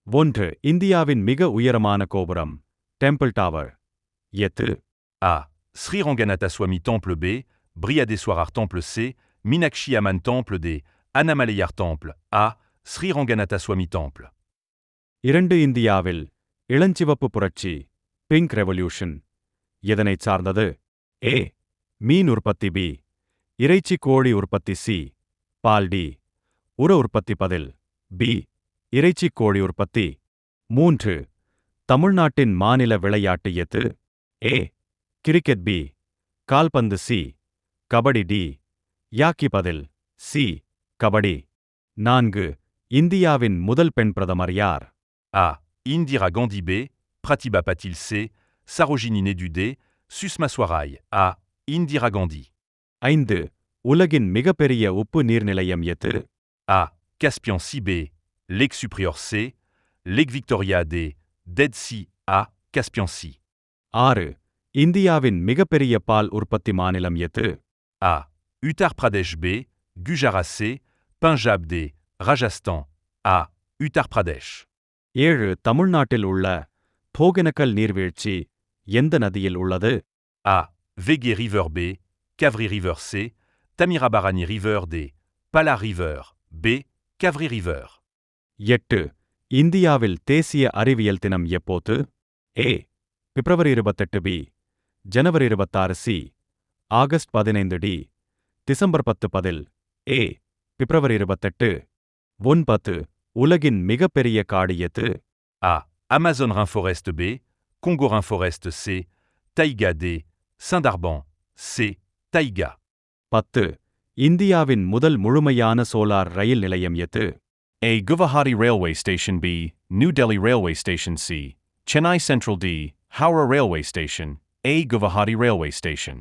1. இந்தியாவின் மிக உயரமான கோபுரம் டெம்பிள் டவர். எத்து. A. Sri Ranganatha-Swami Temple B, Brihadeswarar Temple C, Meenakshi Amman Temple D, Annamalayar Temple A, Sri Ranganatha-Swami Temple. 2. இந்தியாவில் இளஞ்சிவப்பு புரட்சி பிங்க் ரெவல்யூஷன் எதனைச் சார்ந்தது? A. மீன் உற்பத்தி B. இறைச்சி கோழி உற்பத்தி C. பால் D. உர உற்பத்தி பதில் B. இறைச்சி கோழி உற்பத்தி. 3. தமிழ்நாட்டின் மாநில விளையாட்டு எது? A. Cricket B. கால்பந்து C. கபடி D. யாக்கி பதில் C. கபடி. 4. இந்தியாவின் முதல் பெண் பிரதமர் யார்? A. Indira Gandhi B, Pratibha Patil C, Sarojini Naidu D, Sushma Swaraj A. Indira Gandhi. 5. உலகின் மிகப்பெரிய உப்பு நீர்நிலையம் எது? A. Caspian Sea B, Lake Superior C, Lake Victoria D, Dead Sea A. Caspian Sea. 6. இந்தியாவின் மிகப்பெரிய பால் உற்பத்தி மாநிலம் எது? A. Uttar Pradesh B, Gujarat C, Punjab D, Rajasthan A. Uttar Pradesh. 7. தமிழ்நாட்டில் உள்ள போகெனக்கல் நீர்வீழ்ச்சி எந்த நதியில் உள்ளது? A. Vege River B, Kaveri River C, Tamirabarani River D, Pala River B, Kaveri River. 8. இந்தியாவில் தேசிய அறிவியல் தினம் எப்போது? A. February 28 B, January 26 C, August 15 D, December 10 பதில் A. பிப்ரவரி 28. 9. உலகின் மிகப்பெரிய காடு எது? A. Amazon Rainforest B, Congo Rainforest C, Taïga D, Saint-Darban C, Taïga. 10. இந்தியாவின் முதல் முழுமையான சோலார் ரயில் நிலையம் எது? A. Guwahati Railway Station B, New Delhi Railway Station C, Chennai Central D, Howrah Railway Station A. Guwahati Railway Station.